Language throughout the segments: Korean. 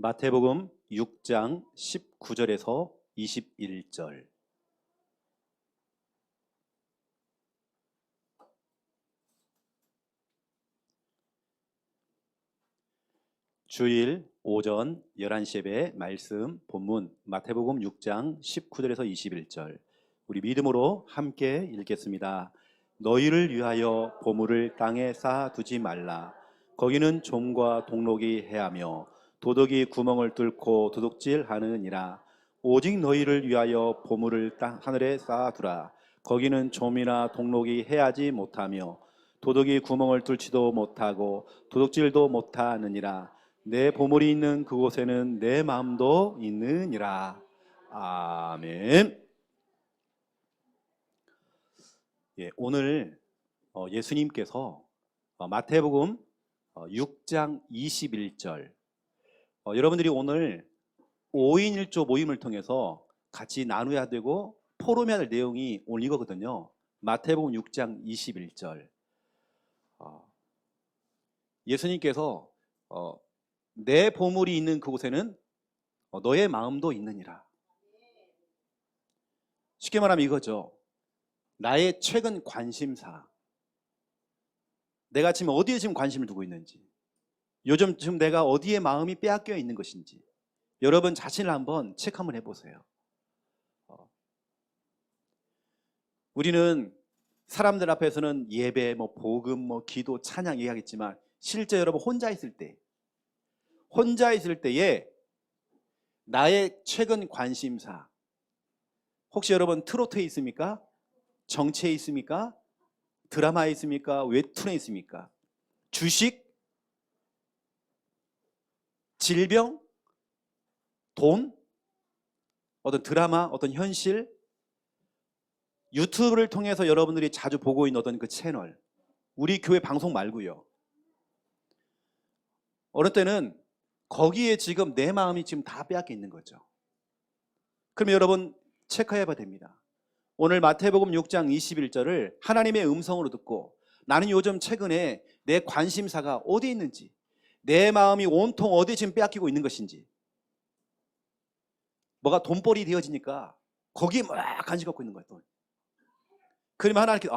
마태복음 6장 19절에서 21절. 주일 오전 11시 예배 말씀 본문 마태복음 6장 19절에서 21절. 우리 믿음으로 함께 읽겠습니다. 너희를 위하여 보물을 땅에 쌓아두지 말라. 거기는 좀과 동록이 해하며 도둑이 구멍을 뚫고 도둑질하느니라. 오직 너희를 위하여 보물을 하늘에 쌓아두라. 거기는 좀이나 동록이 해하지 못하며 도둑이 구멍을 뚫지도 못하고 도둑질도 못하느니라. 내 보물이 있는 그곳에는 내 마음도 있느니라. 아멘. 오늘 예수님께서 마태복음 6장 21절, 여러분들이 오늘 5인 1조 모임을 통해서 같이 나누어야 되고 포럼해야 될 내용이 오늘 이거거든요. 마태복음 6장 21절. 예수님께서 내 보물이 있는 그곳에는 너의 마음도 있느니라. 쉽게 말하면 이거죠. 나의 최근 관심사, 내가 지금 어디에 지금 관심을 두고 있는지, 요즘 지금 내가 어디에 마음이 빼앗겨 있는 것인지, 여러분 자신을 한번 체크 한번 해보세요. 우리는 사람들 앞에서는 예배, 복음, 기도, 찬양 얘기하겠지만 실제 여러분 혼자 있을 때에 나의 최근 관심사, 혹시 여러분 트로트에 있습니까? 정치에 있습니까? 드라마에 있습니까? 웹툰에 있습니까? 주식? 질병? 돈? 어떤 드라마? 어떤 현실? 유튜브를 통해서 여러분들이 자주 보고 있는 어떤 그 채널, 우리 교회 방송 말고요. 어느 때는 거기에 지금 내 마음이 지금 다 빼앗겨 있는 거죠. 그러면 여러분 체크해 봐야 됩니다. 오늘 마태복음 6장 21절을 하나님의 음성으로 듣고 나는 요즘 최근에 내 관심사가 어디에 있는지, 내 마음이 온통 어디에 지금 빼앗기고 있는 것인지. 뭐가 돈벌이 되어지니까 거기에 막 관심 갖고 있는 거예요. 그러면 하나님께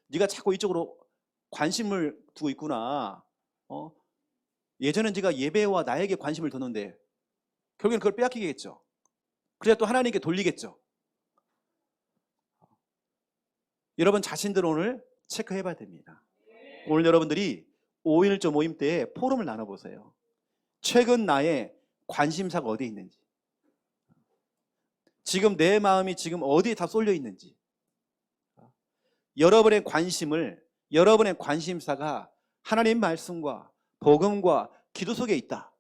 네가 자꾸 이쪽으로 관심을 두고 있구나. 예전엔 네가 예배와 나에게 관심을 뒀는데 결국엔 그걸 빼앗기겠죠. 그래야 또 하나님께 돌리겠죠. 여러분 자신들 오늘 체크해 봐야 됩니다. 오늘 여러분들이 5.1조 모임 때에 포럼을 나눠보세요. 최근 나의 관심사가 어디에 있는지, 지금 내 마음이 지금 어디에 다 쏠려 있는지, 여러분의 관심사가 하나님 말씀과 복음과 기도 속에 있다.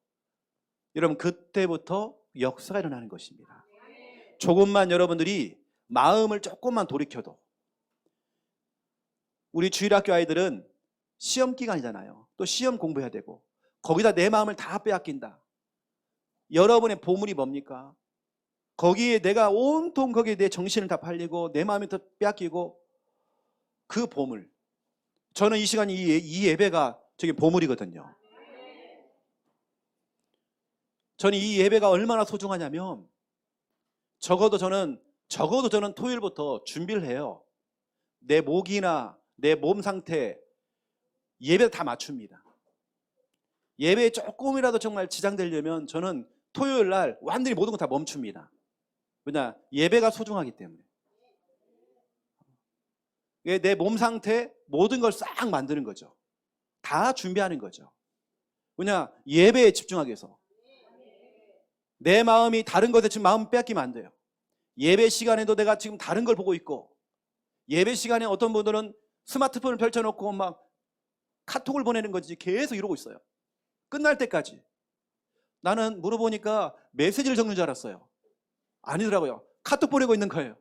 여러분 그때부터 역사가 일어나는 것입니다. 조금만 여러분들이 마음을 조금만 돌이켜도, 우리 주일학교 아이들은 시험 기간이잖아요. 또 시험 공부해야 되고 거기다 내 마음을 다 빼앗긴다. 여러분의 보물이 뭡니까? 거기에 내가 온통 거기에 내 정신을 다 팔리고 내 마음이 더 빼앗기고, 그 보물, 저는 이 시간 이 예배가 저게 보물이거든요. 저는 이 예배가 얼마나 소중하냐면 적어도 저는 토요일부터 준비를 해요. 내 목이나 내 몸 상태, 예배 다 맞춥니다. 예배에 조금이라도 정말 지장되려면 저는 토요일 날 완전히 모든 거 다 멈춥니다. 왜냐? 예배가 소중하기 때문에. 내 몸 상태 모든 걸 싹 만드는 거죠. 다 준비하는 거죠. 왜냐? 예배에 집중하기 위해서. 내 마음이 다른 것에 지금 마음 빼앗기면 안 돼요. 예배 시간에도 내가 지금 다른 걸 보고 있고, 예배 시간에 어떤 분들은 스마트폰을 펼쳐놓고 막 카톡을 보내는 거지 계속 이러고 있어요. 끝날 때까지. 나는 물어보니까 메시지를 적는 줄 알았어요. 아니더라고요. 카톡 보내고 있는 거예요.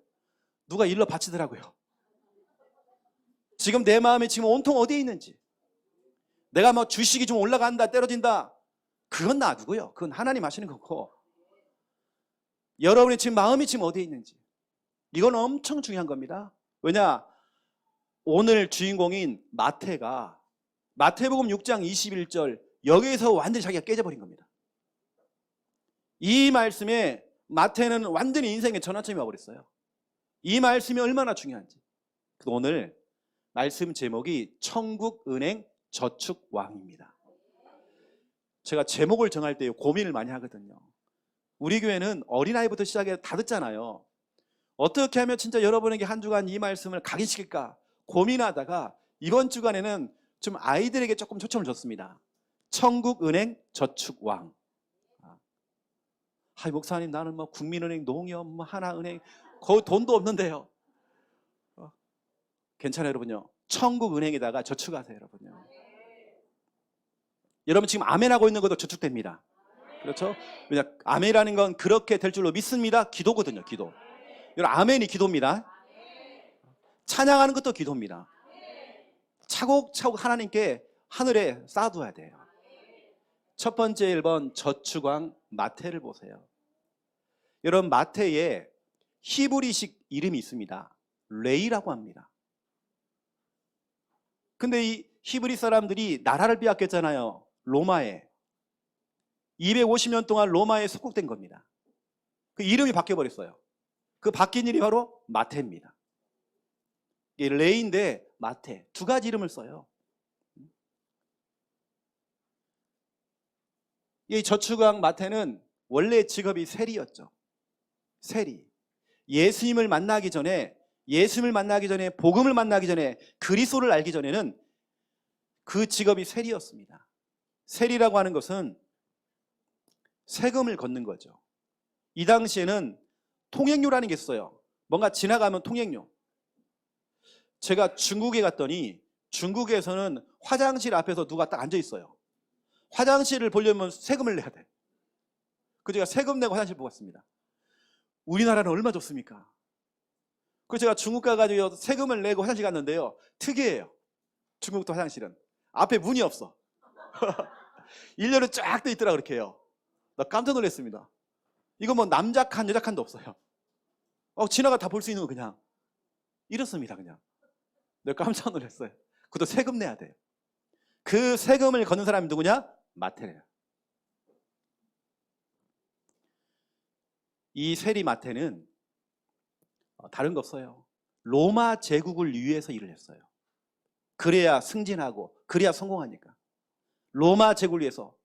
누가 일러 바치더라고요. 지금 내 마음이 지금 온통 어디에 있는지, 내가 주식이 좀 올라간다 떨어진다, 그건 놔두고요. 그건 하나님 하시는 거고, 여러분의 지금 마음이 지금 어디에 있는지, 이건 엄청 중요한 겁니다. 왜냐? 오늘 주인공인 마태복음 6장 21절 여기에서 완전히 자기가 깨져버린 겁니다. 이 말씀에 마태는 완전히 인생의 전환점이 와버렸어요. 이 말씀이 얼마나 중요한지. 오늘 말씀 제목이 천국은행 저축왕입니다. 제가 제목을 정할 때 고민을 많이 하거든요. 우리 교회는 어린아이부터 시작해 다 듣잖아요. 어떻게 하면 진짜 여러분에게 한 주간 이 말씀을 각인시킬까 고민하다가 이번 주간에는 좀 아이들에게 조금 초점을 줬습니다. 천국은행 저축왕. 목사님, 나는 뭐 국민은행, 농협, 뭐 하나은행, 거의 돈도 없는데요. 괜찮아요, 여러분요. 천국은행에다가 저축하세요, 여러분요. 여러분 지금 아멘하고 있는 것도 저축됩니다. 그렇죠? 왜냐, 아멘이라는 건 그렇게 될 줄로 믿습니다. 기도거든요, 기도. 여러분, 아멘이 기도입니다. 찬양하는 것도 기도입니다. 차곡차곡 하나님께 하늘에 쌓아둬야 돼요. 첫 번째 1번 저축왕 마태를 보세요. 여러분, 마태에 히브리식 이름이 있습니다. 레이라고 합니다. 근데 이 히브리 사람들이 나라를 빼앗겼잖아요. 로마에. 250년 동안 로마에 속국된 겁니다. 그 이름이 바뀌어버렸어요. 그 바뀐 일이 바로 마태입니다. 이게 레이인데 마태, 두 가지 이름을 써요. 이 저축왕 마태는 원래 직업이 세리였죠. 세리. 예수님을 만나기 전에, 복음을 만나기 전에, 그리스도를 알기 전에는 그 직업이 세리였습니다. 세리라고 하는 것은 세금을 걷는 거죠. 이 당시에는 통행료라는 게 있어요. 뭔가 지나가면 통행료. 제가 중국에 갔더니 중국에서는 화장실 앞에서 누가 딱 앉아 있어요. 화장실을 보려면 세금을 내야 돼. 그 제가 세금 내고 화장실 보고 왔습니다. 우리나라는 얼마 좋습니까? 그 제가 중국 가가지고 세금을 내고 화장실 갔는데요. 특이해요. 중국도 화장실은 앞에 문이 없어. 일렬로 쫙 돼 있더라 그렇게 해요. 나 깜짝 놀랐습니다. 이거 뭐 남자 칸 여자 칸도 없어요. 지나가 다 볼 수 있는 거 그냥 이렇습니다. 그냥 내가 깜짝 놀랐어요. 그것도 세금 내야 돼요. 그 세금을 걷는 사람이 누구냐? 마태래요. 이 세리 마태는 다른 거 없어요. 로마 제국을 위해서 일을 했어요. 그래야 승진하고 그래야 성공하니까. 로마 제국을 위해서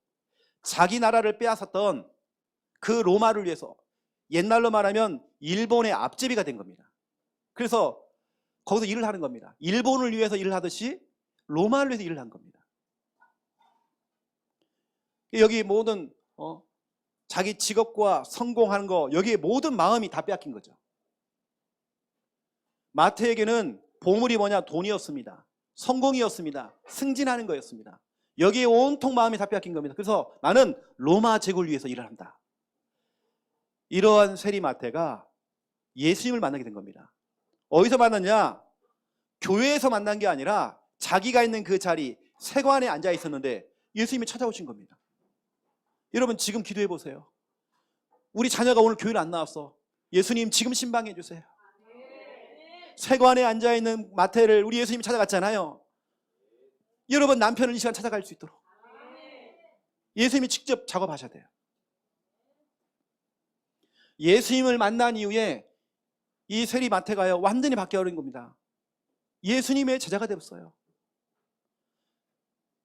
자기 나라를 빼앗았던 그 로마를 위해서, 옛날로 말하면 일본의 앞제비가 된 겁니다. 그래서 거기서 일을 하는 겁니다. 일본을 위해서 일을 하듯이 로마를 위해서 일을 한 겁니다. 여기 모든 자기 직업과 성공하는 거, 여기에 모든 마음이 다 빼앗긴 거죠. 마태에게는 보물이 뭐냐? 돈이었습니다. 성공이었습니다. 승진하는 거였습니다. 여기에 온통 마음이 다 빼앗긴 겁니다. 그래서 나는 로마 제국을 위해서 일을 한다. 이러한 세리 마태가 예수님을 만나게 된 겁니다. 어디서 만났냐? 교회에서 만난 게 아니라 자기가 있는 그 자리, 세관에 앉아 있었는데 예수님이 찾아오신 겁니다. 여러분 지금 기도해 보세요. 우리 자녀가 오늘 교회를 안 나왔어. 예수님 지금 신방해 주세요. 세관에 앉아있는 마태를 우리 예수님이 찾아갔잖아요. 여러분 남편을 이 시간 찾아갈 수 있도록 예수님이 직접 작업하셔야 돼요. 예수님을 만난 이후에 이 세리 마태가요 완전히 바뀌어버린 겁니다. 예수님의 제자가 되었어요.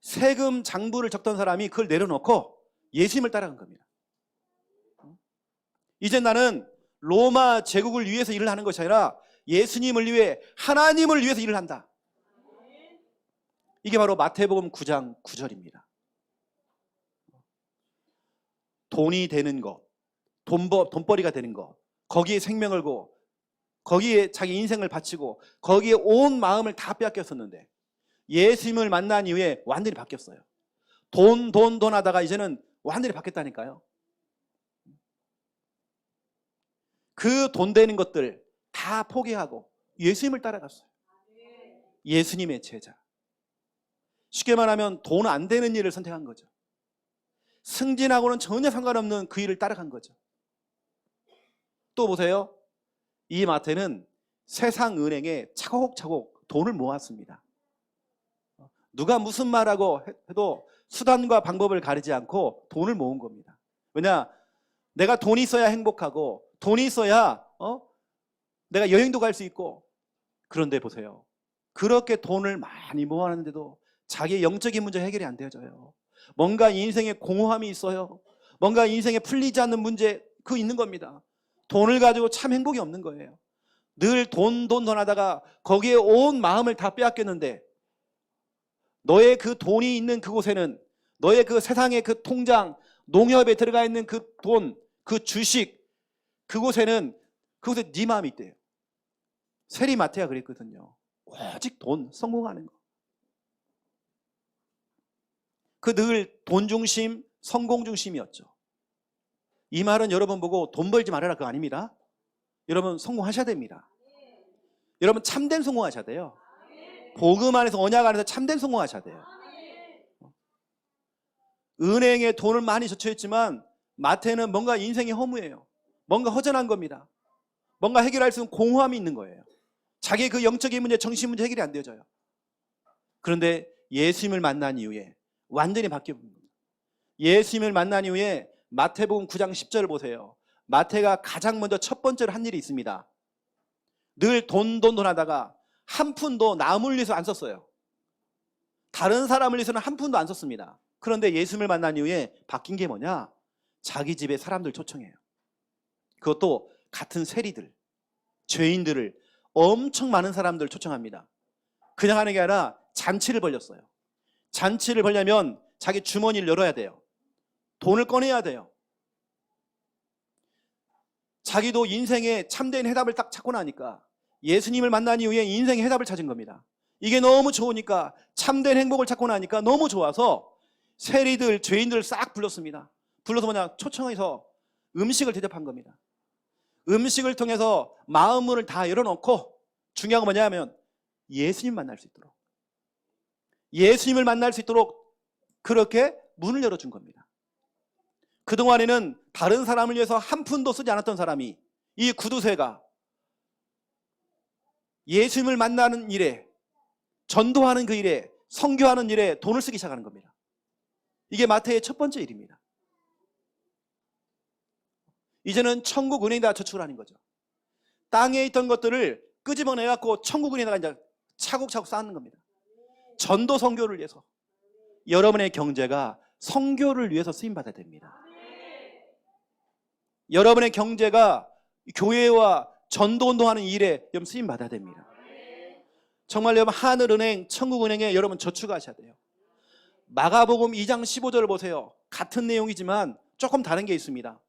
세금 장부를 적던 사람이 그걸 내려놓고 예수님을 따라간 겁니다. 이제 나는 로마 제국을 위해서 일을 하는 것이 아니라 예수님을 위해, 하나님을 위해서 일을 한다. 이게 바로 마태복음 9장 9절입니다. 돈이 되는 것, 돈벌이가 되는 것, 거기에 생명을 고 거기에 자기 인생을 바치고 거기에 온 마음을 다 빼앗겼었는데 예수님을 만난 이후에 완전히 바뀌었어요. 돈 하다가 이제는 완전히 바뀌었다니까요. 그 돈 되는 것들 다 포기하고 예수님을 따라갔어요. 예수님의 제자. 쉽게 말하면 돈 안 되는 일을 선택한 거죠. 승진하고는 전혀 상관없는 그 일을 따라간 거죠. 또 보세요. 이 마태는 세상 은행에 차곡차곡 돈을 모았습니다. 누가 무슨 말하고 해도 수단과 방법을 가리지 않고 돈을 모은 겁니다. 왜냐? 내가 돈이 있어야 행복하고 돈이 있어야 내가 여행도 갈 수 있고. 그런데 보세요. 그렇게 돈을 많이 모아놨는데도 자기의 영적인 문제 해결이 안 되어져요. 뭔가 인생에 공허함이 있어요. 뭔가 인생에 풀리지 않는 문제 그거 있는 겁니다. 돈을 가지고 참 행복이 없는 거예요. 늘 돈 하다가 거기에 온 마음을 다 빼앗겼는데 너의 그 돈이 있는 그곳에는 너의 그 세상의 그 통장, 농협에 들어가 있는 그 돈, 그 주식, 그곳에 네 마음이 있대요. 세리마태가 그랬거든요. 오직 돈, 성공하는 거. 그 늘 돈 중심, 성공 중심이었죠. 이 말은 여러분 보고 돈 벌지 말아라 그거 아닙니다. 여러분 성공하셔야 됩니다. 여러분 참된 성공하셔야 돼요. 복음 안에서 언약 안에서 참된 성공하셔야 돼요. 은행에 돈을 많이 저축했지만 마태는 뭔가 인생이 허무해요. 뭔가 허전한 겁니다. 뭔가 해결할 수 있는 공허함이 있는 거예요. 자기의 그 영적인 문제, 정신 문제 해결이 안 되어져요. 그런데 예수님을 만난 이후에 완전히 바뀌어 버린 겁니다. 예수님을 만난 이후에 마태복음 9장 10절을 보세요. 마태가 가장 먼저 첫 번째로 한 일이 있습니다. 늘 돈 하다가 한 푼도 남을 위해서 안 썼어요. 다른 사람을 위해서는 한 푼도 안 썼습니다. 그런데 예수님을 만난 이후에 바뀐 게 뭐냐? 자기 집에 사람들 초청해요. 그것도 같은 세리들, 죄인들을 엄청 많은 사람들 초청합니다. 그냥 하는 게 아니라 잔치를 벌렸어요. 잔치를 벌려면 자기 주머니를 열어야 돼요. 돈을 꺼내야 돼요. 자기도 인생의 참된 해답을 딱 찾고 나니까 예수님을 만난 이후에 인생의 해답을 찾은 겁니다. 이게 너무 좋으니까 참된 행복을 찾고 나니까 너무 좋아서 세리들, 죄인들을 싹 불렀습니다. 불러서 뭐냐? 초청해서 음식을 대접한 겁니다. 음식을 통해서 마음 문을 다 열어놓고 중요한 건 뭐냐면 예수님 만날 수 있도록, 예수님을 만날 수 있도록 그렇게 문을 열어준 겁니다. 그동안에는 다른 사람을 위해서 한 푼도 쓰지 않았던 사람이 이 구두쇠가 예수님을 만나는 일에, 전도하는 그 일에, 선교하는 일에 돈을 쓰기 시작하는 겁니다. 이게 마태의 첫 번째 일입니다. 이제는 천국 은행에다 저축을 하는 거죠. 땅에 있던 것들을 끄집어내갖고 천국 은행에다가 이제 차곡차곡 쌓는 겁니다. 전도 선교를 위해서. 여러분의 경제가 선교를 위해서 쓰임받아야 됩니다. 여러분의 경제가 교회와 전도 운동하는 일에 여러분 쓰임받아야 됩니다. 정말 여러분 하늘은행, 천국은행에 여러분 저축하셔야 돼요. 마가복음 2장 15절을 보세요. 같은 내용이지만 조금 다른 게 있습니다.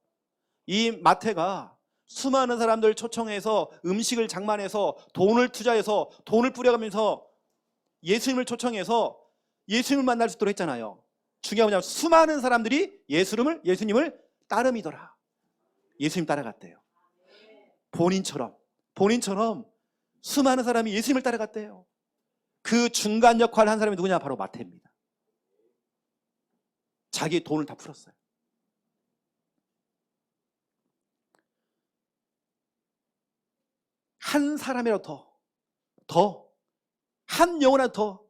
이 마태가 수많은 사람들 초청해서 음식을 장만해서 돈을 투자해서 돈을 뿌려가면서 예수님을 초청해서 예수님을 만날 수 있도록 했잖아요. 중요한 건 뭐냐면 수많은 사람들이 예수님을 따름이더라. 예수님 따라갔대요. 본인처럼 수많은 사람이 예수님을 따라갔대요. 그 중간 역할을 한 사람이 누구냐? 바로 마태입니다. 자기의 돈을 다 풀었어요. 한 사람이라도 한 영혼이라도 더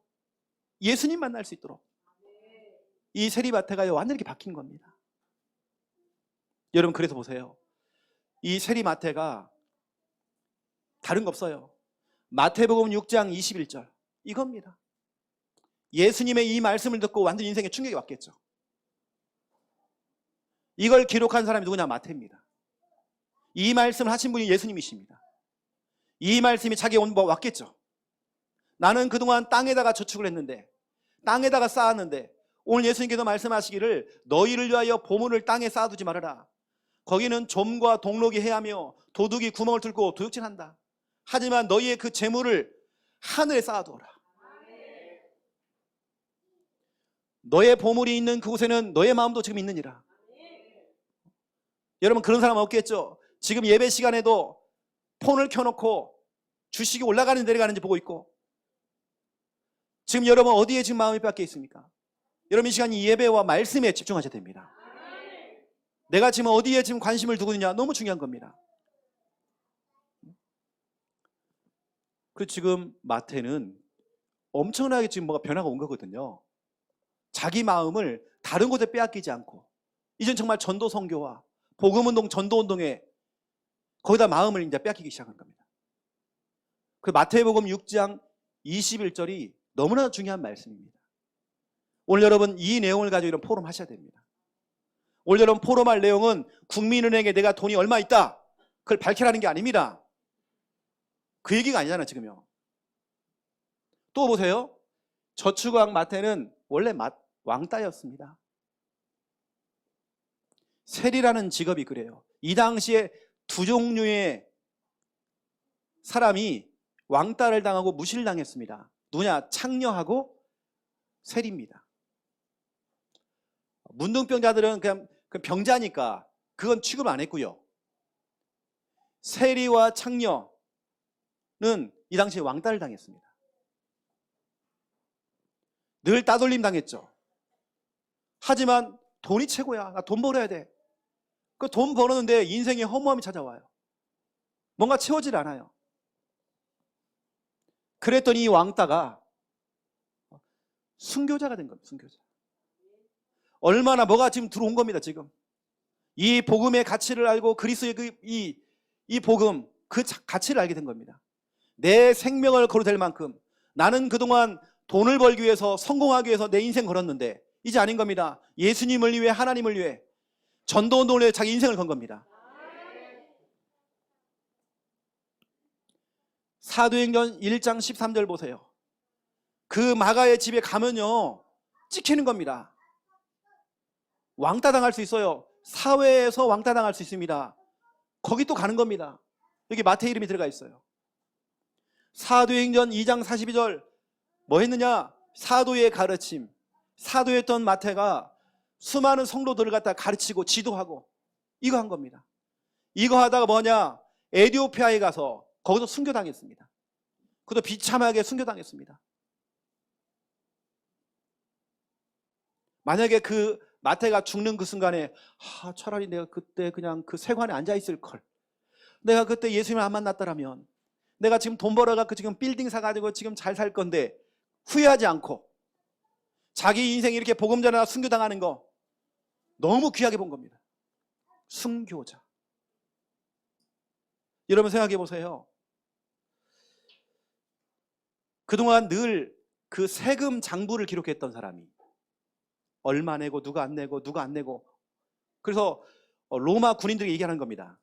예수님 만날 수 있도록 이 세리마태가 완전히 바뀐 겁니다. 여러분 그래서 보세요. 이 세리마태가 다른 거 없어요. 마태복음 6장 21절 이겁니다. 예수님의 이 말씀을 듣고 완전 인생에 충격이 왔겠죠. 이걸 기록한 사람이 누구냐? 마태입니다. 이 말씀을 하신 분이 예수님이십니다. 이 말씀이 자기에 왔겠죠. 나는 그동안 땅에다가 저축을 했는데, 땅에다가 쌓았는데, 오늘 예수님께서 말씀하시기를 너희를 위하여 보물을 땅에 쌓아두지 말아라. 거기는 좀과 동록이 해하며 도둑이 구멍을 뚫고 도둑질한다. 하지만 너희의 그 재물을 하늘에 쌓아두어라. 너의 보물이 있는 그곳에는 너의 마음도 지금 있느니라. 여러분 그런 사람 없겠죠? 지금 예배 시간에도 폰을 켜놓고 주식이 올라가는지 내려가는지 보고 있고, 지금 여러분 어디에 지금 마음이 뺏겨 있습니까? 여러분 이 시간 이 예배와 말씀에 집중하셔야 됩니다. 내가 지금 어디에 지금 관심을 두고 있느냐 너무 중요한 겁니다. 그리고 지금 마태는 엄청나게 지금 뭐가 변화가 온 거거든요. 자기 마음을 다른 곳에 빼앗기지 않고 이젠 정말 전도 선교와 복음운동, 전도운동에 거기다 마음을 이제 뺏기기 시작한 겁니다. 그 마태복음 6장 21절이 너무나 중요한 말씀입니다. 오늘 여러분 이 내용을 가지고 이런 포럼 하셔야 됩니다. 오늘 여러분 포럼할 내용은 국민은행에 내가 돈이 얼마 있다, 그걸 밝히라는 게 아닙니다. 그 얘기가 아니잖아요 지금요. 또 보세요. 저축왕 마태는 원래 왕따였습니다. 세리라는 직업이 그래요. 이 당시에 두 종류의 사람이 왕따를 당하고 무시를 당했습니다. 누구냐? 창녀하고 세리입니다. 문둥병자들은 그냥 병자니까 그건 취급 안 했고요. 세리와 창녀는 이 당시에 왕따를 당했습니다. 늘 따돌림 당했죠. 하지만 돈이 최고야. 나 돈 벌어야 돼. 그 돈 벌었는데 인생에 허무함이 찾아와요. 뭔가 채워질 않아요. 그랬더니 이 왕따가 순교자가 된 겁니다. 순교자. 얼마나 뭐가 지금 들어온 겁니다. 지금 이 복음의 가치를 알고 그리스도의 이 복음 그 가치를 알게 된 겁니다. 내 생명을 걸어댈 만큼 나는 그동안 돈을 벌기 위해서 성공하기 위해서 내 인생 걸었는데 이제 아닌 겁니다. 예수님을 위해, 하나님을 위해, 전도운동을 위해 자기 인생을 건 겁니다. 사도행전 1장 13절 보세요. 그 마가의 집에 가면요 찍히는 겁니다. 왕따 당할 수 있어요. 사회에서 왕따 당할 수 있습니다. 거기 또 가는 겁니다. 여기 마태 이름이 들어가 있어요. 사도행전 2장 42절 뭐 했느냐? 사도의 가르침. 사도였던 마태가 수많은 성도들을 갖다 가르치고 지도하고 이거 한 겁니다. 이거 하다가 뭐냐? 에티오피아에 가서 거기서 순교당했습니다. 그것도 비참하게 순교당했습니다. 만약에 그 마태가 죽는 그 순간에 차라리 내가 그때 그냥 그 세관에 앉아있을 걸, 내가 그때 예수님을 안 만났더라면, 내가 지금 돈 벌어갖고 지금 빌딩 사가지고 지금 잘 살 건데 후회하지 않고 자기 인생 이렇게 복음 전하다 순교당하는 거 너무 귀하게 본 겁니다. 순교자. 여러분 생각해 보세요. 그동안 늘 그 세금 장부를 기록했던 사람이 얼마 내고 누가 안 내고 누가 안 내고, 그래서 로마 군인들이 얘기하는 겁니다.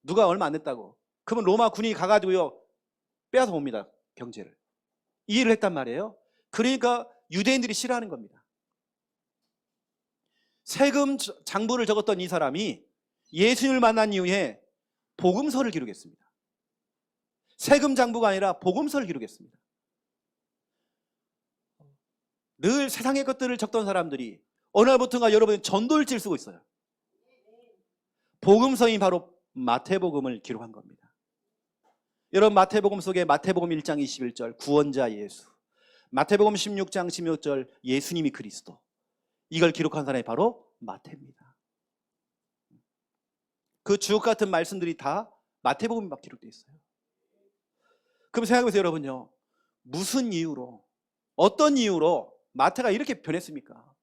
누가 얼마 안 냈다고. 그러면 로마 군인이 가가지고요 빼앗아 옵니다. 경제를. 이 일을 했단 말이에요. 그러니까 유대인들이 싫어하는 겁니다. 세금 장부를 적었던 이 사람이 예수님을 만난 이후에 복음서를 기록했습니다. 세금 장부가 아니라 복음서를 기록했습니다. 늘 세상의 것들을 적던 사람들이 어느 날부터가 여러분이 전도일지를 쓰고 있어요. 복음서인 바로 마태복음을 기록한 겁니다. 여러분 마태복음 속에 마태복음 1장 21절 구원자 예수, 마태복음 16장 16절 예수님이 그리스도, 이걸 기록한 사람이 바로 마태입니다. 그 주옥 같은 말씀들이 다 마태복음에 막 기록되어 있어요. 그럼 생각해보세요. 여러분요, 무슨 이유로, 어떤 이유로 마태가 이렇게 변했습니까?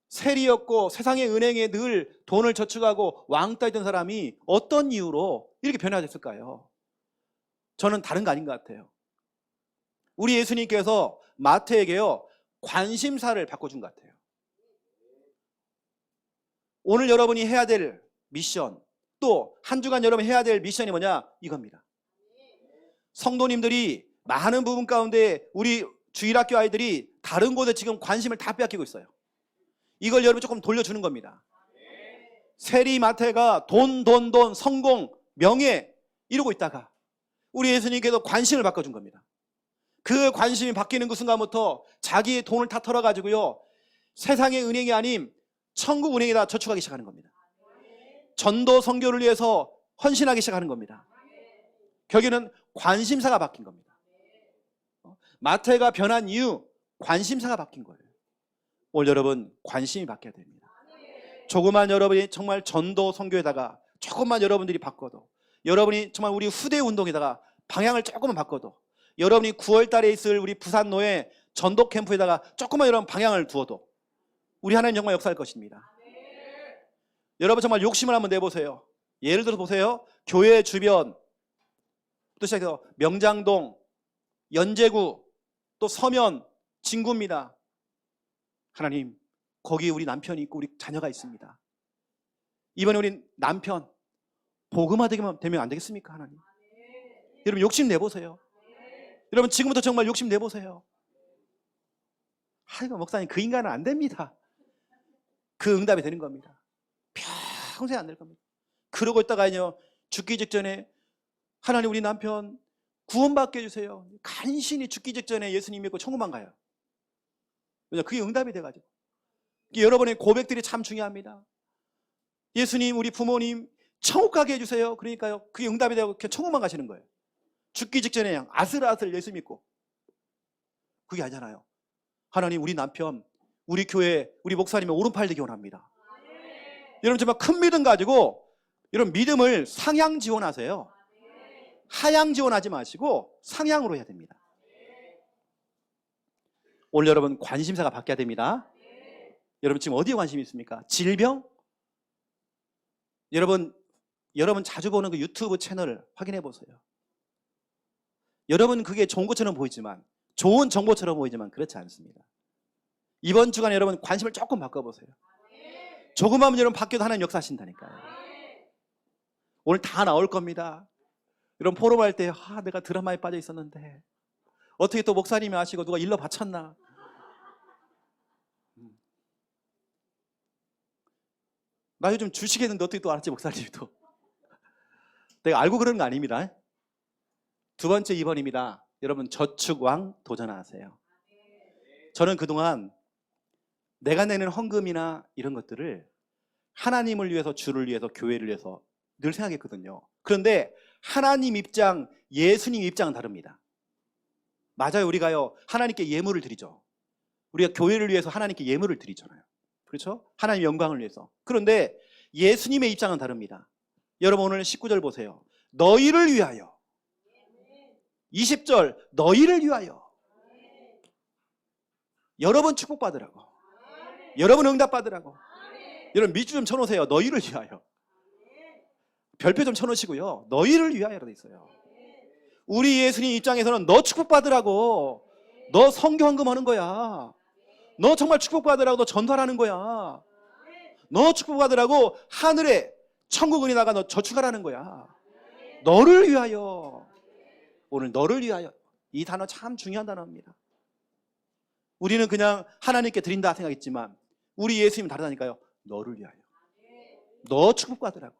세리였고 세상의 은행에 늘 돈을 저축하고 왕따했던 사람이 어떤 이유로 이렇게 변화됐을까요? 저는 다른 거 아닌 것 같아요. 우리 예수님께서 마태에게요 관심사를 바꿔준 것 같아요. 오늘 여러분이 해야 될 미션, 또 한 주간 여러분 해야 될 미션이 뭐냐? 이겁니다. 성도님들이 많은 부분 가운데 우리 주일학교 아이들이 다른 곳에 지금 관심을 다 빼앗기고 있어요. 이걸 여러분 조금 돌려주는 겁니다. 세리 마태가 돈, 성공, 명예 이러고 있다가 우리 예수님께서 관심을 바꿔준 겁니다. 그 관심이 바뀌는 그 순간부터 자기의 돈을 다 털어가지고요 세상의 은행이 아닌 천국 은행에다 저축하기 시작하는 겁니다. 전도 선교를 위해서 헌신하기 시작하는 겁니다. 결국에는 관심사가 바뀐 겁니다. 마태가 변한 이유, 관심사가 바뀐 거예요. 오늘 여러분 관심이 바뀌어야 됩니다. 조그만 여러분이 정말 전도 선교에다가 조금만 여러분들이 바꿔도, 여러분이 정말 우리 후대 운동에다가 방향을 조금만 바꿔도, 여러분이 9월 달에 있을 우리 부산 노예 전도 캠프에다가 조금만 여러분 방향을 두어도 우리 하나님 정말 역사할 것입니다. 여러분 정말 욕심을 한번 내보세요. 예를 들어 보세요. 교회 주변 또 시작해서 명장동, 연제구, 또 서면, 진구입니다. 하나님, 거기 우리 남편이 있고 우리 자녀가 있습니다. 이번에 우리 남편 복음화 되면 안 되겠습니까, 하나님? 여러분 욕심 내보세요. 여러분 지금부터 정말 욕심 내보세요. 아이고 목사님, 그 인간은 안 됩니다. 그 응답이 되는 겁니다. 평생 안 될 겁니다. 그러고 있다가요, 죽기 직전에 하나님 우리 남편 구원받게 해주세요. 간신히 죽기 직전에 예수님 믿고 천국만 가요. 왜냐, 그게 응답이 돼가지고. 여러분의 고백들이 참 중요합니다. 예수님, 우리 부모님 천국 가게 해주세요. 그러니까요, 그게 응답이 되고 그냥 천국만 가시는 거예요. 죽기 직전에 그냥 아슬아슬 예수 믿고. 그게 아니잖아요. 하나님 우리 남편, 우리 교회, 우리 목사님의 오른팔 되기 원합니다. 여러분 정말 큰 믿음 가지고 여러분 믿음을 상향 지원하세요. 하향 지원하지 마시고 상향으로 해야 됩니다. 오늘 여러분 관심사가 바뀌어야 됩니다. 여러분 지금 어디에 관심이 있습니까? 질병? 여러분 자주 보는 그 유튜브 채널을 확인해 보세요. 여러분 그게 좋은 것처럼 보이지만, 좋은 정보처럼 보이지만 그렇지 않습니다. 이번 주간에 여러분 관심을 조금 바꿔보세요. 조금만 여러분 바뀌어도 하나님 역사하신다니까요. 오늘 다 나올 겁니다. 여러분 포럼할 때 내가 드라마에 빠져 있었는데 어떻게 또 목사님이 아시고 누가 일러 바쳤나. 나 요즘 주식했는데 어떻게 또 알았지, 목사님이 또. 내가 알고 그러는 거 아닙니다. 두 번째 2번입니다. 여러분 저축왕 도전하세요. 저는 그동안 내가 내는 헌금이나 이런 것들을 하나님을 위해서, 주를 위해서, 교회를 위해서 늘 생각했거든요. 그런데 하나님 입장, 예수님 입장은 다릅니다. 맞아요. 우리가요 하나님께 예물을 드리죠. 우리가 교회를 위해서 하나님께 예물을 드리잖아요. 그렇죠? 하나님의 영광을 위해서. 그런데 예수님의 입장은 다릅니다. 여러분 오늘 19절 보세요. 너희를 위하여. 20절 너희를 위하여. 여러분 축복받으라고. 여러분 응답받으라고. 여러분 밑줄 좀 쳐놓으세요. 너희를 위하여. 별표 좀 쳐놓으시고요. 너희를 위하여라고 돼 있어요. 우리 예수님 입장에서는 너 축복받으라고. 너 성경 헌금하는 거야. 너 정말 축복받으라고. 너 전도하라는 거야. 너 축복받으라고 하늘에 천국은이 나가 너 저축하라는 거야. 너를 위하여. 오늘 너를 위하여. 이 단어 참 중요한 단어입니다. 우리는 그냥 하나님께 드린다 생각했지만 우리 예수님은 다르다니까요. 너를 위하여. 너 축복받으라고.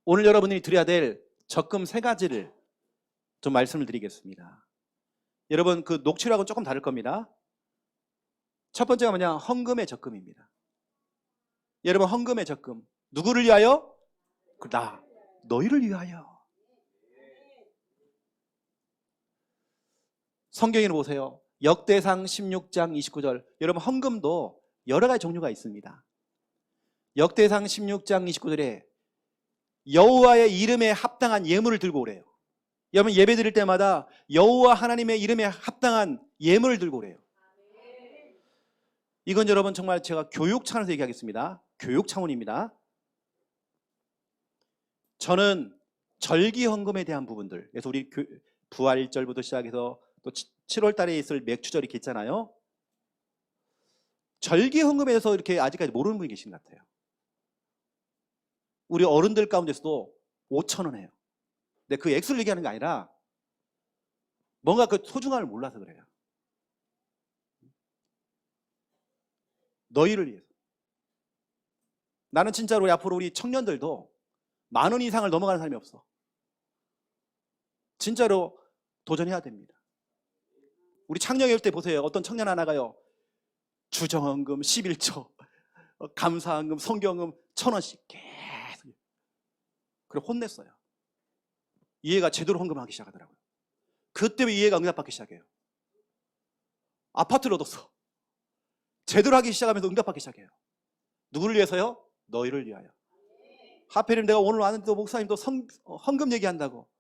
오늘 여러분이 드려야 될 적금 3가지를 좀 말씀을 드리겠습니다. 여러분 그 녹취록하고는 조금 다를 겁니다. 첫 번째가 뭐냐? 헌금의 적금입니다. 여러분 헌금의 적금. 누구를 위하여? 나. 너희를 위하여. 성경에는 보세요. 역대상 16장 29절. 여러분 헌금도 여러 가지 종류가 있습니다. 역대상 16장 29절에 여호와의 이름에 합당한 예물을 들고 오래요. 여러분 예배 드릴 때마다 여호와 하나님의 이름에 합당한 예물을 들고 오래요. 이건 여러분 정말 제가 교육 차원에서 얘기하겠습니다. 교육 차원입니다. 저는 절기 헌금에 대한 부분들, 그래서 우리 부활절부터 시작해서 또 7월 달에 있을 맥주절 이렇게 있잖아요. 절기 헌금에 대해서 이렇게 아직까지 모르는 분이 계신 것 같아요. 우리 어른들 가운데서도 5,000원 해요. 근데 그 액수를 얘기하는 게 아니라 뭔가 그 소중함을 몰라서 그래요. 너희를 위해서. 나는 진짜로 앞으로 우리 청년들도 10,000원 이상을 넘어가는 사람이 없어. 진짜로 도전해야 됩니다. 우리 창녕회 때 보세요. 어떤 청년 하나가요. 주정헌금 11조, 감사헌금, 성경헌금 1,000원씩 계속. 그리고 혼냈어요. 이해가 제대로 헌금하기 시작하더라고요. 그때 이해가 응답받기 시작해요. 아파트를 얻었어. 제대로 하기 시작하면서 응답받기 시작해요. 누구를 위해서요? 너희를 위하여. 하필이면 내가 오늘 왔는데도 목사님도 헌금 얘기한다고.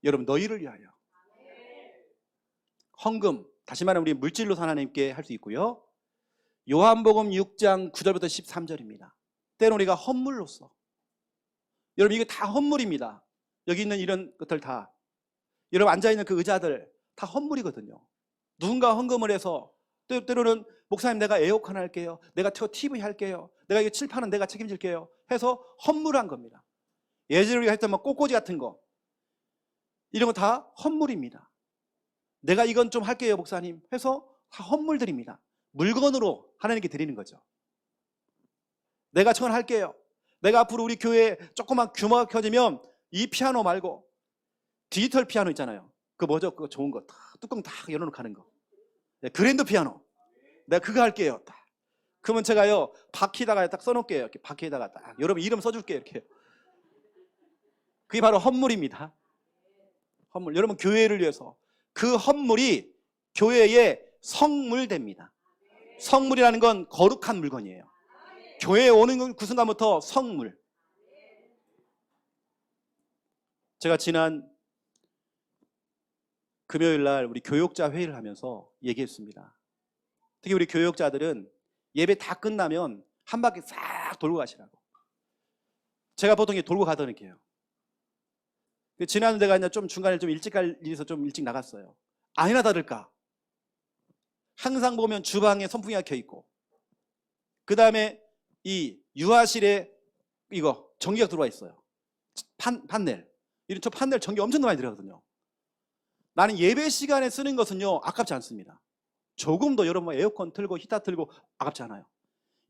여러분 너희를 위하여. 헌금, 다시 말하면 우리 물질로 하나님께 할 수 있고요. 요한복음 6장 9절부터 13절입니다. 때로 우리가 헌물로서, 여러분 이게 다 헌물입니다. 여기 있는 이런 것들 다, 여러분 앉아있는 그 의자들 다 헌물이거든요. 누군가 헌금을 해서, 때로는 목사님 내가 에어컨 할게요, 내가 TV 할게요, 내가 이거 칠판은 내가 책임질게요 해서 헌물한 겁니다. 예전에 우리가 했던 뭐 꽃꽂이 같은 거, 이런 거 다 헌물입니다. 내가 이건 좀 할게요 목사님 해서 다 헌물들입니다. 물건으로 하나님께 드리는 거죠. 내가 저건 할게요. 내가 앞으로 우리 교회에 조그만 규모가 켜지면 이 피아노 말고 디지털 피아노 있잖아요. 그거 뭐죠? 그거 좋은 거 뚜껑 다 열어놓고 하는 거, 그랜드 피아노, 내가 그거 할게요. 그러면 제가요 바퀴에다가 딱 써놓을게요. 이렇게 바퀴에다가 딱 여러분 이름 써줄게요. 이렇게. 그게 바로 헌물입니다. 헌물. 여러분 교회를 위해서 그 헌물이 교회의 성물됩니다. 성물이라는 건 거룩한 물건이에요. 교회에 오는 그 순간부터 성물. 제가 지난 금요일 날 우리 교역자 회의를 하면서 얘기했습니다. 특히 우리 교역자들은 예배 다 끝나면 한 바퀴 싹 돌고 가시라고. 제가 보통 돌고 가던 게요. 지난 데가 이제 좀 중간에 좀 일찍 갈 일이 있어서 좀 일찍 나갔어요. 아니나 다를까 항상 보면 주방에 선풍기가 켜 있고, 그 다음에 이 유아실에 이거 전기가 들어와 있어요. 판넬. 이런 저 판넬 전기 엄청 많이 들어가거든요. 나는 예배 시간에 쓰는 것은요 아깝지 않습니다. 조금 더 여러분 에어컨 틀고 히터 틀고 아깝지 않아요.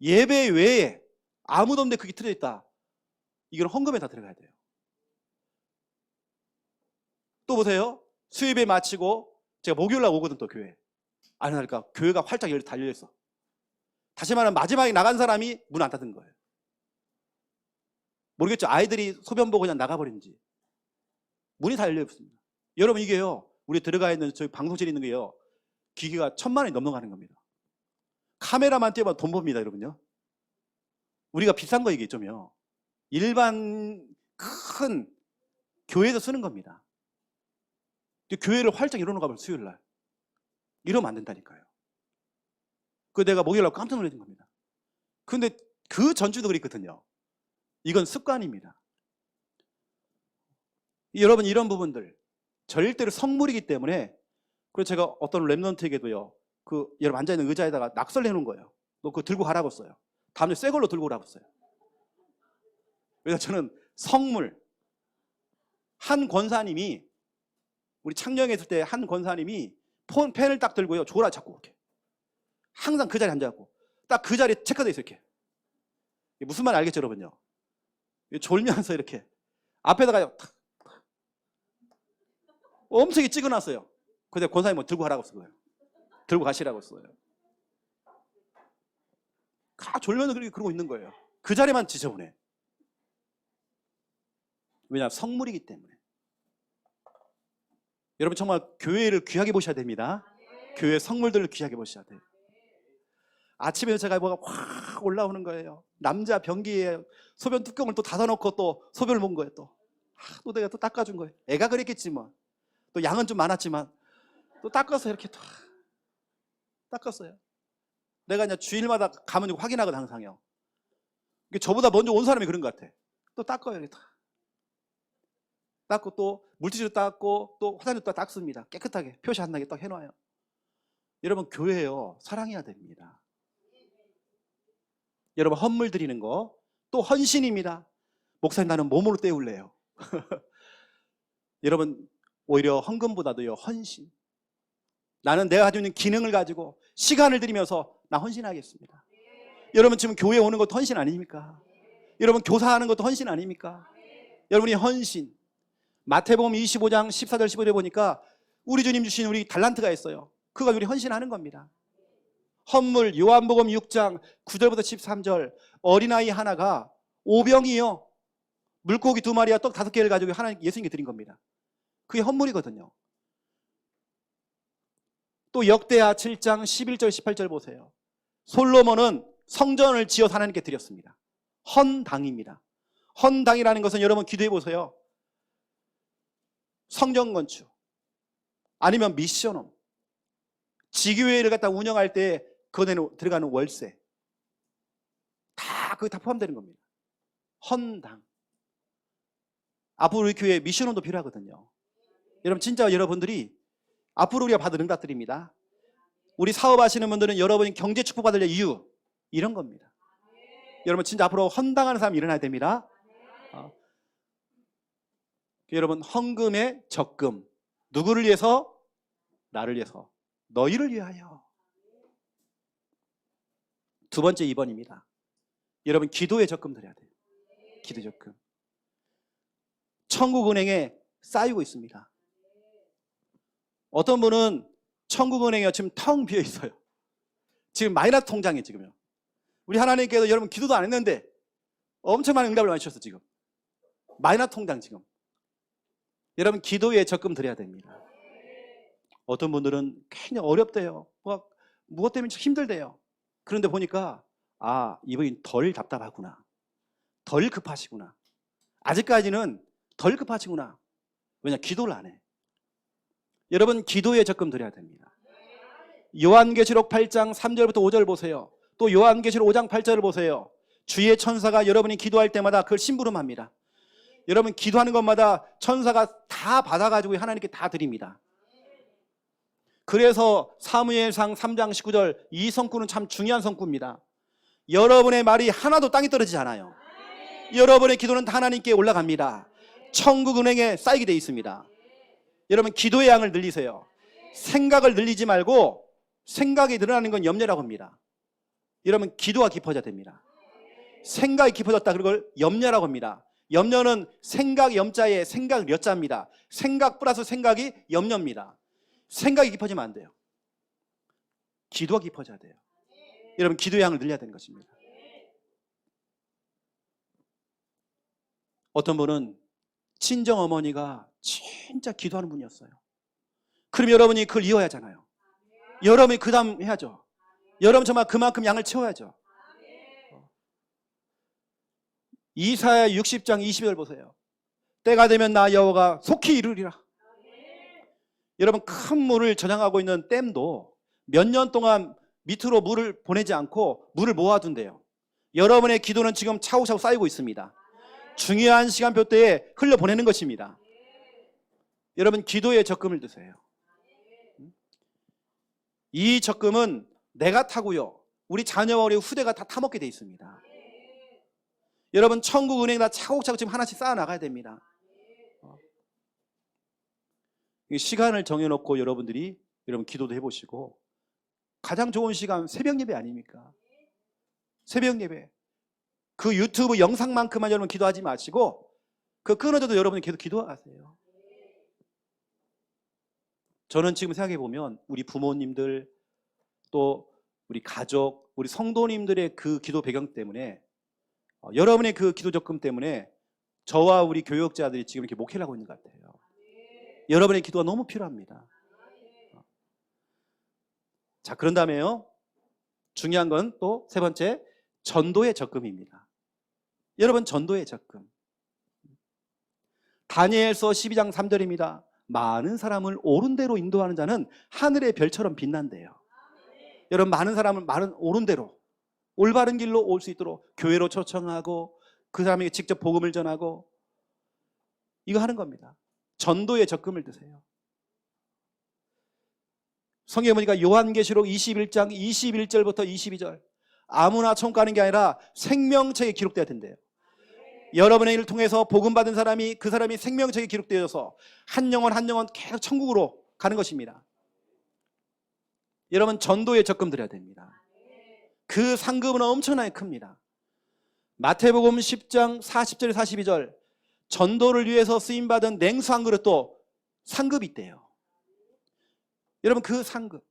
예배 외에 아무도 없는데 그게 틀어 있다, 이건 헌금에 다 들어가야 돼요. 또 보세요. 수요일에 마치고 제가 목요일 날 오거든 또 교회. 아니 그러니까 교회가 활짝 달려있어. 다시 말하면 마지막에 나간 사람이 문 안 닫은 거예요. 모르겠죠. 아이들이 소변 보고 그냥 나가버린지. 문이 다 열려있습니다. 여러분 이게요, 우리 들어가 있는 저희 방송실에 있는 게요, 기계가 1000만 원이 넘어가는 겁니다. 카메라만 떼봐도 돈 법니다 여러분요. 우리가 비싼 거 이게 좀요, 일반 큰 교회에서 쓰는 겁니다. 교회를 활짝 열어놓고 가면 수요일 날 이러면 안 된다니까요. 그 내가 목요일 날 깜짝 놀란 겁니다. 근데 그 전주도 그랬거든요. 이건 습관입니다. 여러분 이런 부분들 절대로 성물이기 때문에, 그래서 제가 어떤 랩런트에게도요, 그 여러분 앉아있는 의자에다가 낙서를 해놓은 거예요. 너 그거 들고 가라고 했어요. 다음에 새 걸로 들고 오라고 했어요. 그래서 저는 성물, 한 권사님이, 우리 창녕에 있을 때 한 권사님이 펜을 딱 들고요, 줘라 자꾸 이렇게. 항상 그 자리에 앉아갖고 딱 그 자리에 체크돼 있어요. 이렇게. 무슨 말 알겠죠 여러분요? 졸면서 이렇게 앞에다가 탁 엄청 찍어놨어요. 근데 권사님 뭐 들고 가라고 쓴 거예요. 들고 가시라고 써요. 졸면서 그렇게 그러고 있는 거예요. 그 자리만 지저분해. 왜냐? 성물이기 때문에. 여러분 정말 교회를 귀하게 보셔야 됩니다. 교회 성물들을 귀하게 보셔야 돼요. 아침에 제가 뭐가 확 올라오는 거예요. 남자 변기에 소변 뚜껑을 또 닫아놓고 또 소변을 본 거예요. 또 내가 또 닦아준 거예요. 애가 그랬겠지 뭐. 또 양은 좀 많았지만 또 닦아서 이렇게 또 닦았어요. 내가 이제 주일마다 가면 확인하거든 항상요. 저보다 먼저 온 사람이 그런 것 같아. 또 닦아요. 이렇게 닦고 또 물티슈로 닦고 또 화장지도 닦습니다. 깨끗하게 표시 안 나게 딱 해놔요. 여러분 교회요 사랑해야 됩니다. 여러분 헌물 드리는 거 또 헌신입니다. 목사님 나는 몸으로 때울래요. 여러분 오히려 헌금보다도요 헌신. 나는 내가 가지고 있는 기능을 가지고 시간을 들이면서 나 헌신하겠습니다. 여러분 지금 교회 오는 것도 헌신 아닙니까? 여러분 교사하는 것도 헌신 아닙니까? 여러분이 헌신. 마태복음 25장 14절 15절에 보니까 우리 주님 주신 우리 달란트가 있어요. 그거 우리 헌신하는 겁니다. 헌물. 요한복음 6장 9절부터 13절 어린아이 하나가 오병이요 물고기 2마리와 떡 5개를 가지고 하나님 예수님께 드린 겁니다. 그게 헌물이거든요. 또 역대하 7장 11절 18절 보세요. 솔로몬은 성전을 지어서 하나님께 드렸습니다. 헌당입니다. 헌당이라는 것은 여러분 기도해 보세요. 성전 건축 아니면 미션홈, 지교회를 갖다 운영할 때 그거에 들어가는 월세 다 그게 다 포함되는 겁니다. 헌당. 앞으로 우리 교회에 미션원도 필요하거든요. 여러분 진짜 여러분들이 앞으로 우리가 받은 응답들입니다. 우리 사업하시는 분들은 여러분이 경제 축복받을 이유 이런 겁니다. 여러분 진짜 앞으로 헌당하는 사람이 일어나야 됩니다. 여러분 헌금의 적금. 누구를 위해서? 나를 위해서. 너희를 위하여. 두 번째 2번입니다. 여러분 기도에 적금 드려야 돼요. 기도 적금. 천국은행에 쌓이고 있습니다. 어떤 분은 천국은행이 지금 텅 비어 있어요. 지금 마이너스 통장에 지금요. 우리 하나님께서 여러분 기도도 안 했는데 엄청 많은 응답을 많이 주셨어 지금. 마이너스 통장 지금. 여러분 기도에 적금 드려야 됩니다. 어떤 분들은 굉장히 어렵대요. 무엇 때문에 힘들대요. 그런데 보니까 이분이 덜 답답하구나. 덜 급하시구나. 아직까지는 덜 급하시구나. 왜냐? 기도를 안 해. 여러분 기도에 적금 드려야 됩니다. 요한계시록 8장 3절부터 5절 보세요. 또 요한계시록 5장 8절을 보세요. 주의 천사가 여러분이 기도할 때마다 그걸 심부름합니다. 여러분 기도하는 것마다 천사가 다 받아가지고 하나님께 다 드립니다. 그래서 사무엘상 3장 19절 이 성구는 참 중요한 성구입니다. 여러분의 말이 하나도 땅에 떨어지지 않아요. 여러분의 기도는 다 하나님께 올라갑니다. 천국은행에 쌓이게 되어 있습니다. 여러분 기도의 양을 늘리세요. 생각을 늘리지 말고 생각이 늘어나는 건 염려라고 합니다. 여러분 기도가 깊어져야 됩니다. 생각이 깊어졌다 그걸 염려라고 합니다. 염려는 생각 염자에 생각 려자입니다. 생각 플러스 생각이 염려입니다. 생각이 깊어지면 안 돼요. 기도가 깊어져야 돼요. 여러분 기도의 양을 늘려야 되는 것입니다. 어떤 분은 친정어머니가 진짜 기도하는 분이었어요. 그럼 여러분이 그걸 이어야 하잖아요. 여러분이 그 다음 해야죠. 여러분 정말 그만큼 양을 채워야죠. 이사야 60장 20절 보세요. 때가 되면 나 여호와가 속히 이루리라. 여러분 큰 물을 저장하고 있는 댐도 몇 년 동안 밑으로 물을 보내지 않고 물을 모아둔대요. 여러분의 기도는 지금 차곡차곡 쌓이고 있습니다. 중요한 시간표 때에 흘려보내는 것입니다. 여러분 기도에 적금을 드세요. 이 적금은 내가 타고요 우리 자녀와 우리 후대가 다 타먹게 돼 있습니다. 여러분 천국은행에다 차곡차곡 지금 하나씩 쌓아 나가야 됩니다. 시간을 정해놓고 여러분들이 여러분 기도도 해보시고 가장 좋은 시간 새벽 예배 아닙니까? 새벽 예배. 그 유튜브 영상만큼만 여러분 기도하지 마시고 그 끊어져도 여러분이 계속 기도하세요. 저는 지금 생각해 보면 우리 부모님들 또 우리 가족, 우리 성도님들의 그 기도 배경 때문에 여러분의 그 기도 적금 때문에 저와 우리 교역자들이 지금 이렇게 목회를 하고 있는 것 같아요. 여러분의 기도가 너무 필요합니다. 자, 그런 다음에요. 중요한 건 또 세 번째, 전도의 적금입니다. 여러분 전도의 적금. 다니엘서 12장 3절입니다. 많은 사람을 옳은 대로 인도하는 자는 하늘의 별처럼 빛난대요. 여러분 많은 사람을 옳은 대로 올바른 길로 올 수 있도록 교회로 초청하고 그 사람에게 직접 복음을 전하고 이거 하는 겁니다. 전도의 적금을 드세요. 성경에 보니까 요한계시록 21장 21절부터 22절 아무나 천국 가는 게 아니라 생명책에 기록돼야 된대요. 여러분의 일을 통해서 복음 받은 사람이 그 사람이 생명책에 기록되어서 한 영혼 한 영혼 계속 천국으로 가는 것입니다. 여러분 전도에 적금 드려야 됩니다. 그 상급은 엄청나게 큽니다. 마태복음 10장 40절 42절 전도를 위해서 쓰임받은 냉수 한 그릇도 상급이 있대요. 여러분 그 상급.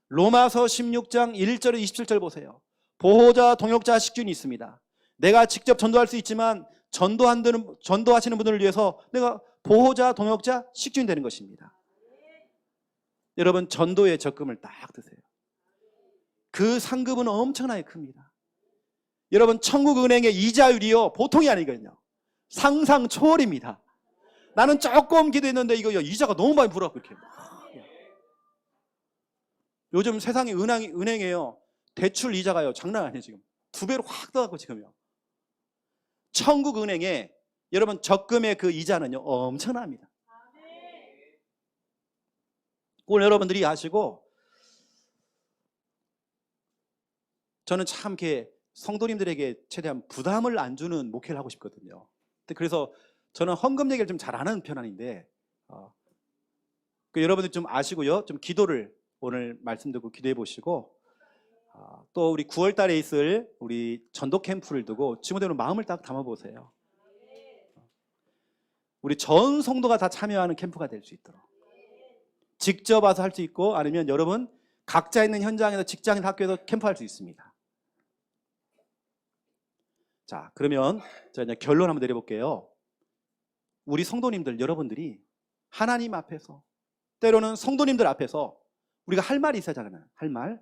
로마서 16장 1절 27절 보세요. 보호자 동역자 식준이 있습니다. 내가 직접 전도할 수 있지만 전도하시는 분들을 위해서 내가 보호자 동역자 식준이 되는 것입니다. 여러분 전도의 적금을 딱 드세요. 그 상급은 엄청나게 큽니다. 여러분 천국은행의 이자율이요 보통이 아니거든요. 상상 초월입니다. 나는 조금 기도했는데 이거 이자가 너무 많이 불어 그렇게. 요즘 세상에 은행에요. 대출 이자가요. 장난 아니에요, 지금. 2배로 확 떠갖고 지금요. 천국 은행에 여러분 적금의 그 이자는요, 엄청납니다. 오늘 여러분들이 아시고, 저는 참 이렇게 성도님들에게 최대한 부담을 안 주는 목회를 하고 싶거든요. 그래서 저는 헌금 얘기를 좀 잘 안 하는 편 아닌데, 여러분들 좀 아시고요. 좀 기도를 오늘 말씀 듣고 기도해 보시고, 또 우리 9월 달에 있을 우리 전도 캠프를 두고 지금대로 마음을 딱 담아 보세요. 우리 전 성도가 다 참여하는 캠프가 될 수 있도록. 직접 와서 할 수 있고, 아니면 여러분 각자 있는 현장에서 직장인 학교에서 캠프할 수 있습니다. 자, 그러면 제가 이제 결론 한번 내려볼게요. 우리 성도님들, 여러분들이 하나님 앞에서, 때로는 성도님들 앞에서 우리가 할 말이 있어야 하잖아요. 할 말.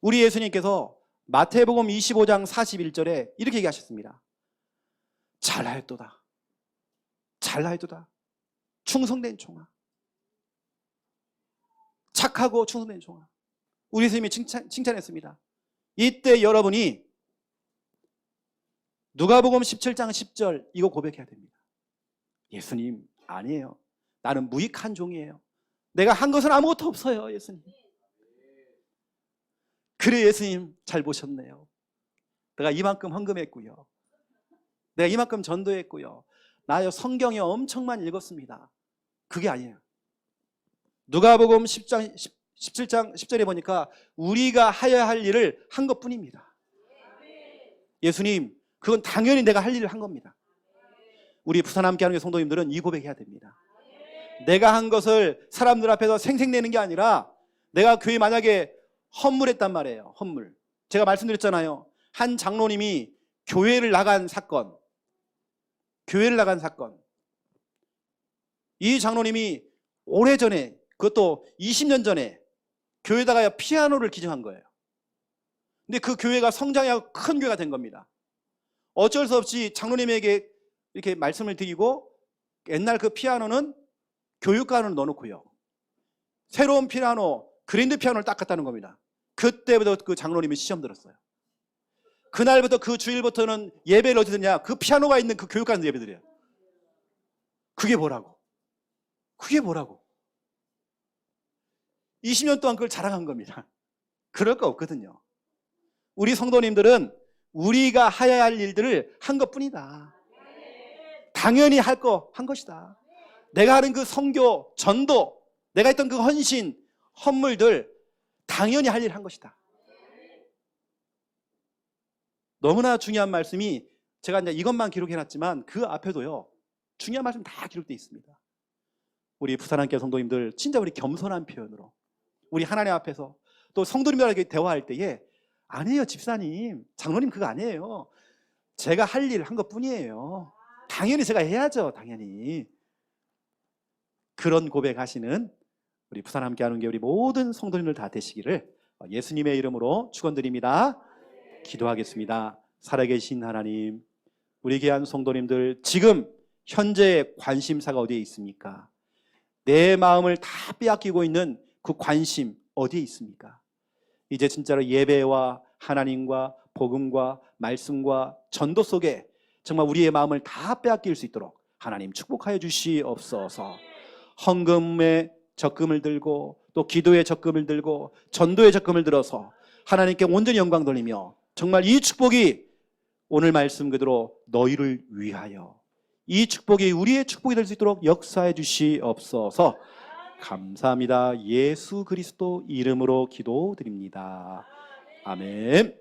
우리 예수님께서 마태복음 25장 41절에 이렇게 얘기하셨습니다. 잘하였도다. 잘하였도다. 충성된 종아. 착하고 충성된 종아. 우리 예수님이 칭찬했습니다. 이때 여러분이 누가복음 17장 10절 이거 고백해야 됩니다. 예수님, 아니에요. 나는 무익한 종이에요. 내가 한 것은 아무것도 없어요, 예수님. 그래, 예수님 잘 보셨네요. 내가 이만큼 헌금했고요. 내가 이만큼 전도했고요. 나요 성경에 엄청 많이 읽었습니다. 그게 아니에요. 누가복음 17장 10절에 보니까 우리가 하여야 할 일을 한 것뿐입니다. 예수님, 그건 당연히 내가 할 일을 한 겁니다. 우리 부산 함께하는 성도님들은 이 고백해야 됩니다. 내가 한 것을 사람들 앞에서 생색내는 게 아니라, 내가 교회 만약에 헌물했단 말이에요. 헌물. 제가 말씀드렸잖아요. 한 장로님이 교회를 나간 사건. 이 장로님이 오래전에, 그것도 20년 전에 교회에다가 피아노를 기증한 거예요. 근데 그 교회가 성장하고 큰 교회가 된 겁니다. 어쩔 수 없이 장로님에게 이렇게 말씀을 드리고, 옛날 그 피아노는 교육관으로 넣어놓고요. 새로운 피아노, 그랜드 피아노를 딱 갖다는 겁니다. 그때부터 그 장로님이 시험 들었어요. 그날부터 그 주일부터는 예배를 어디 드냐? 그 피아노가 있는 그 교육관에서 예배 드려요. 그게 뭐라고? 20년 동안 그걸 자랑한 겁니다. 그럴 거 없거든요. 우리 성도님들은 우리가 하여야 할 일들을 한 것뿐이다. 당연히 한 것이다. 내가 하는 그 선교, 전도, 내가 했던 그 헌신, 헌물들 당연히 할 일 한 것이다. 너무나 중요한 말씀이, 제가 이제 이것만 기록해놨지만 그 앞에도요 중요한 말씀 다 기록되어 있습니다. 우리 부산함께 성도님들, 진짜 우리 겸손한 표현으로 우리 하나님 앞에서 또 성도님들에게 대화할 때에, 아니에요 집사님, 장로님 그거 아니에요. 제가 할 일 한 것뿐이에요. 당연히 제가 해야죠. 당연히. 그런 고백하시는 우리 부산 함께하는 게 우리 모든 성도님들 다 되시기를 예수님의 이름으로 축원드립니다. 기도하겠습니다. 살아계신 하나님, 우리 귀한 성도님들, 지금 현재 관심사가 어디에 있습니까? 내 마음을 다 빼앗기고 있는 그 관심 어디에 있습니까? 이제 진짜로 예배와 하나님과 복음과 말씀과 전도 속에 정말 우리의 마음을 다 빼앗길 수 있도록 하나님 축복하여 주시옵소서. 헌금의 적금을 들고, 또 기도의 적금을 들고, 전도의 적금을 들어서 하나님께 온전히 영광 돌리며, 정말 이 축복이 오늘 말씀 그대로 너희를 위하여, 이 축복이 우리의 축복이 될 수 있도록 역사해 주시옵소서. 감사합니다. 예수 그리스도 이름으로 기도드립니다. 아멘.